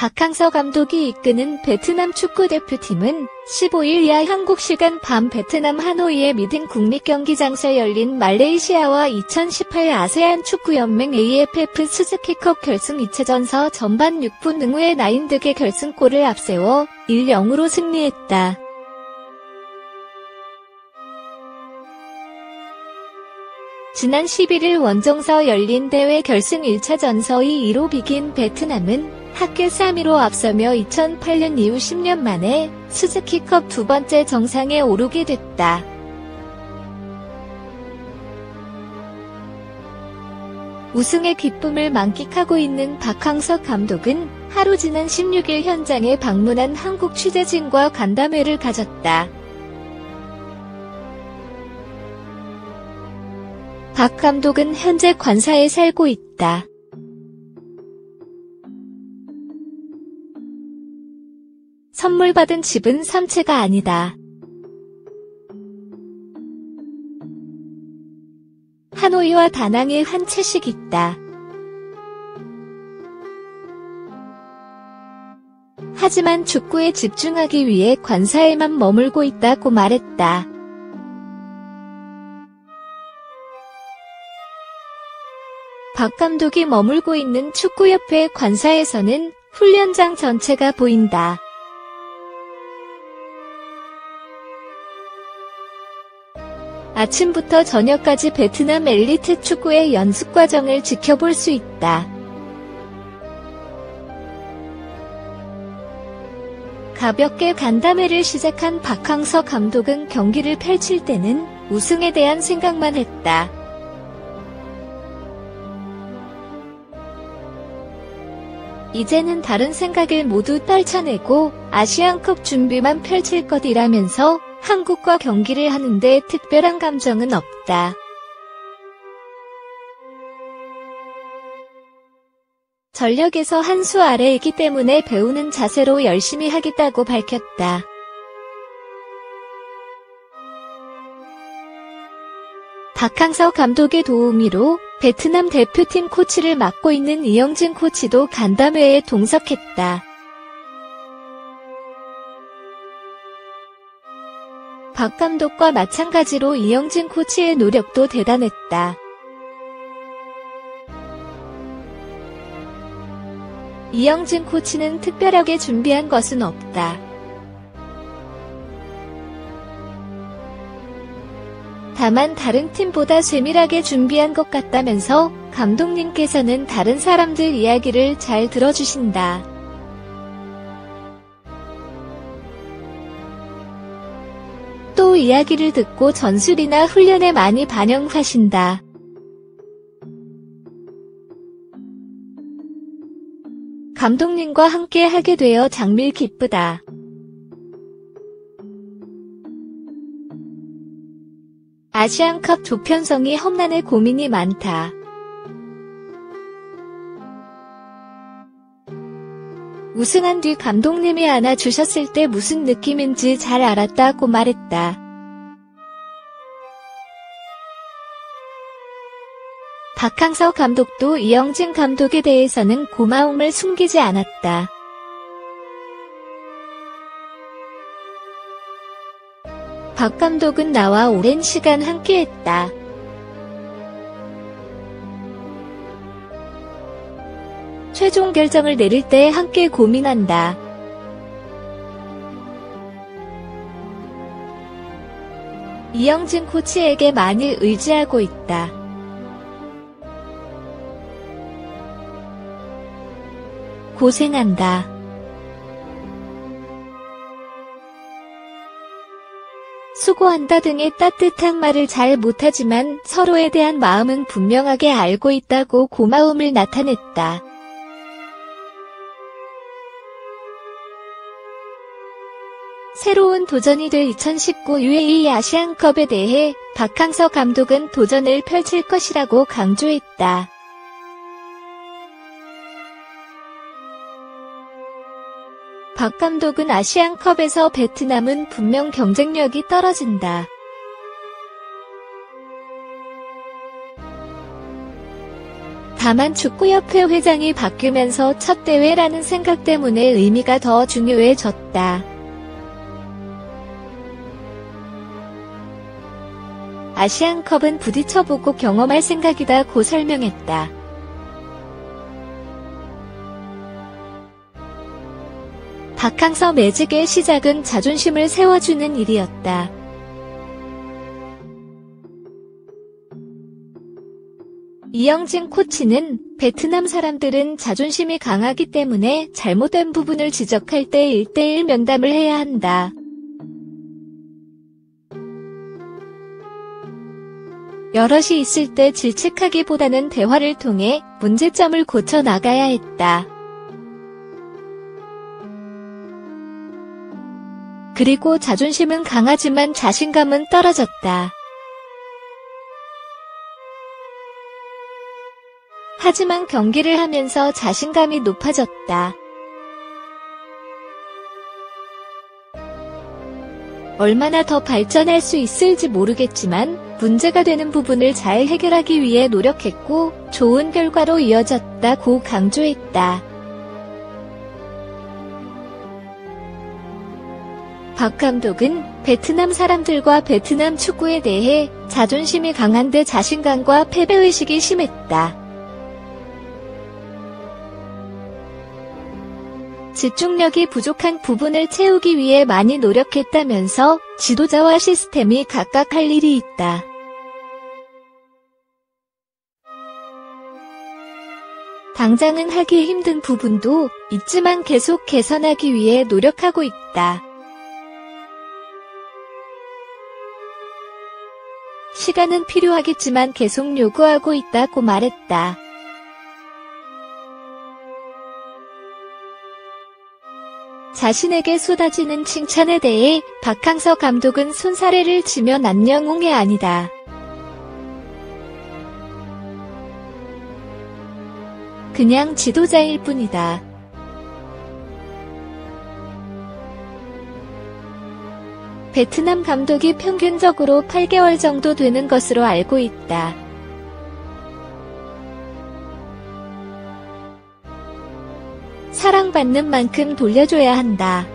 박항서 감독이 이끄는 베트남 축구대표팀은 15일 야 한국 시간 밤 베트남 하노이의 미든 국립경기장에서 열린 말레이시아와 2018 아세안 축구연맹 AFF 스즈키컵 결승 2차전서 전반 6분 능우의 나인득의 결승골을 앞세워 1-0으로 승리했다. 지난 11일 원정서 열린 대회 결승 1차전서 2-2로 비긴 베트남은 합계 3위로 앞서며 2008년 이후 10년 만에 스즈키컵 두 번째 정상에 오르게 됐다. 우승의 기쁨을 만끽하고 있는 박항서 감독은 하루 지난 16일 현장에 방문한 한국 취재진과 간담회를 가졌다. 박 감독은 현재 관사에 살고 있다. 선물 받은 집은 3채가 아니다. 하노이와 다낭에 한 채씩 있다. 하지만 축구에 집중하기 위해 관사에만 머물고 있다고 말했다. 박 감독이 머물고 있는 축구협회 관사에서는 훈련장 전체가 보인다. 아침부터 저녁까지 베트남 엘리트 축구의 연습 과정을 지켜볼 수 있다. 가볍게 간담회를 시작한 박항서 감독은 경기를 펼칠 때는 우승에 대한 생각만 했다. 이제는 다른 생각을 모두 떨쳐내고 아시안컵 준비만 펼칠 것이라면서 한국과 경기를 하는데 특별한 감정은 없다. 전력에서 한 수 아래이기 때문에 배우는 자세로 열심히 하겠다고 밝혔다. 박항서 감독의 도우미로 베트남 대표팀 코치를 맡고 있는 이영진 코치도 간담회에 동석했다. 박 감독과 마찬가지로 이영진 코치의 노력도 대단했다. 이영진 코치는 특별하게 준비한 것은 없다. 다만 다른 팀보다 세밀하게 준비한 것 같다면서 감독님께서는 다른 사람들 이야기를 잘 들어주신다. 또 이야기를 듣고 전술이나 훈련에 많이 반영하신다. 감독님과 함께 하게 되어 장밀 기쁘다. 아시안컵 조편성이 험난해 고민이 많다. 우승한 뒤 감독님이 안아주셨을 때 무슨 느낌인지 잘 알았다고 말했다. 박항서 감독도 이영진 감독에 대해서는 고마움을 숨기지 않았다. 박 감독은 나와 오랜 시간 함께했다. 최종 결정을 내릴 때 함께 고민한다. 이영진 코치에게 많이 의지하고 있다. 고생한다. 수고한다 등의 따뜻한 말을 잘 못하지만 서로에 대한 마음은 분명하게 알고 있다고 고마움을 나타냈다. 새로운 도전이 될 2019 UAE 아시안컵에 대해 박항서 감독은 도전을 펼칠 것이라고 강조했다. 박 감독은 아시안컵에서 베트남은 분명 경쟁력이 떨어진다. 다만 축구협회 회장이 바뀌면서 첫 대회라는 생각 때문에 의미가 더 중요해졌다. 아시안컵은 부딪혀보고 경험할 생각이다고 설명했다. 박항서 매직의 시작은 자존심을 세워주는 일이었다. 이영진 코치는 베트남 사람들은 자존심이 강하기 때문에 잘못된 부분을 지적할 때 1대1 면담을 해야 한다. 여럿이 있을 때 질책하기보다는 대화를 통해 문제점을 고쳐 나가야 했다. 그리고 자존심은 강하지만 자신감은 떨어졌다. 하지만 경기를 하면서 자신감이 높아졌다. 얼마나 더 발전할 수 있을지 모르겠지만 문제가 되는 부분을 잘 해결하기 위해 노력했고 좋은 결과로 이어졌다고 강조했다. 박 감독은 베트남 사람들과 베트남 축구에 대해 자존심이 강한데 자신감과 패배의식이 심했다. 집중력이 부족한 부분을 채우기 위해 많이 노력했다면서 지도자와 시스템이 각각 할 일이 있다. 당장은 하기 힘든 부분도 있지만 계속 개선하기 위해 노력하고 있다. 시간은 필요하겠지만 계속 요구하고 있다고 말했다. 자신에게 쏟아지는 칭찬에 대해 박항서 감독은 손사래를 치며 난 영웅이 아니다. 그냥 지도자일 뿐이다. 베트남 감독이 평균적으로 8개월 정도 되는 것으로 알고 있다. 사랑받는 만큼 돌려줘야 한다.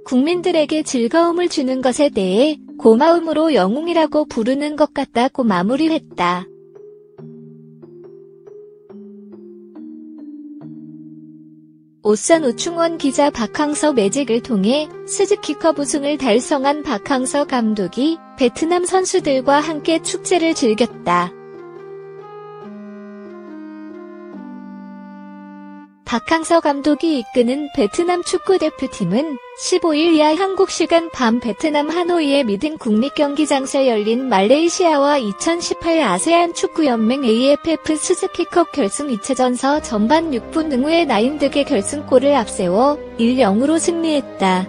국민들에게 즐거움을 주는 것에 대해 고마움으로 영웅이라고 부르는 것 같다고 마무리했다. 오선 우충원 기자 박항서 매직을 통해 스즈키컵 우승을 달성한 박항서 감독이 베트남 선수들과 함께 축제를 즐겼다. 박항서 감독이 이끄는 베트남 축구대표팀은 15일 이하 한국 시간 밤 베트남 하노이의 미든 국립경기장에서 열린 말레이시아와 2018 아세안 축구연맹 AFF 스즈키컵 결승 2차전서 전반 6분 응우의 나인득의 결승골을 앞세워 1-0으로 승리했다.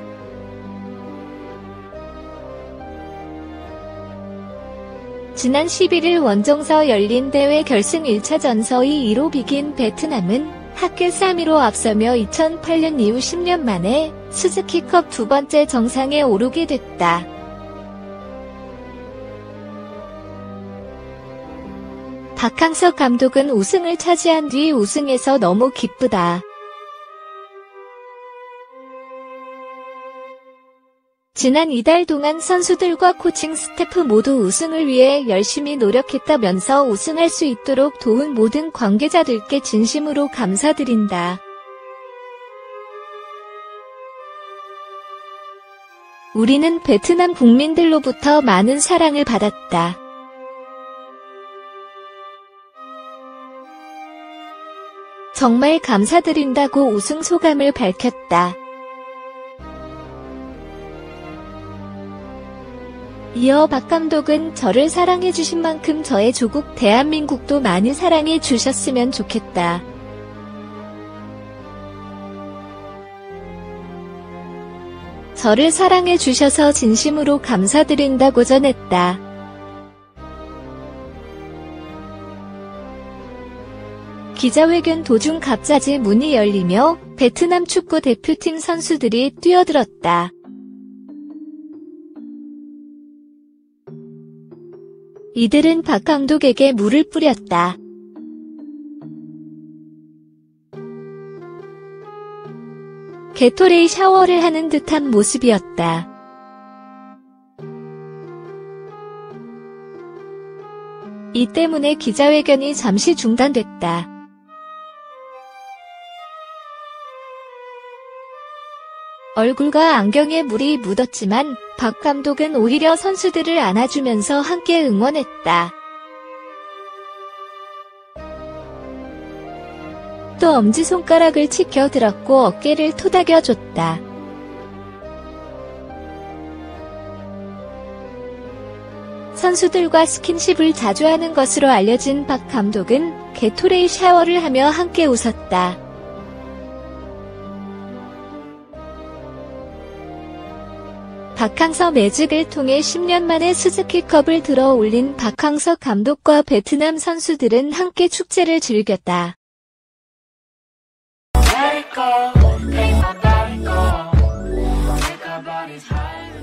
지난 11일 원정서 열린 대회 결승 1차전서의 2로 비긴 베트남은 합계 3위로 앞서며 2008년 이후 10년 만에 스즈키컵 두 번째 정상에 오르게 됐다. 박항서 감독은 우승을 차지한 뒤 우승해서 너무 기쁘다. 지난 이달 동안 선수들과 코칭 스태프 모두 우승을 위해 열심히 노력했다면서 우승할 수 있도록 도운 모든 관계자들께 진심으로 감사드린다. 우리는 베트남 국민들로부터 많은 사랑을 받았다. 정말 감사드린다고 우승 소감을 밝혔다. 이어 박 감독은 저를 사랑해주신 만큼 저의 조국 대한민국도 많이 사랑해주셨으면 좋겠다. 저를 사랑해주셔서 진심으로 감사드린다고 전했다. 기자회견 도중 갑자기 문이 열리며 베트남 축구 대표팀 선수들이 뛰어들었다. 이들은 박 감독에게 물을 뿌렸다. 게토레이 샤워를 하는 듯한 모습이었다. 이 때문에 기자회견이 잠시 중단됐다. 얼굴과 안경에 물이 묻었지만 박 감독은 오히려 선수들을 안아주면서 함께 응원했다. 또 엄지손가락을 치켜들었고 어깨를 토닥여줬다. 선수들과 스킨십을 자주 하는 것으로 알려진 박 감독은 게토레이 샤워를 하며 함께 웃었다. 박항서 매직을 통해 10년 만에 스즈키컵을 들어 올린 박항서 감독과 베트남 선수들은 함께 축제를 즐겼다. Let it go, make my body go, make our bodies high.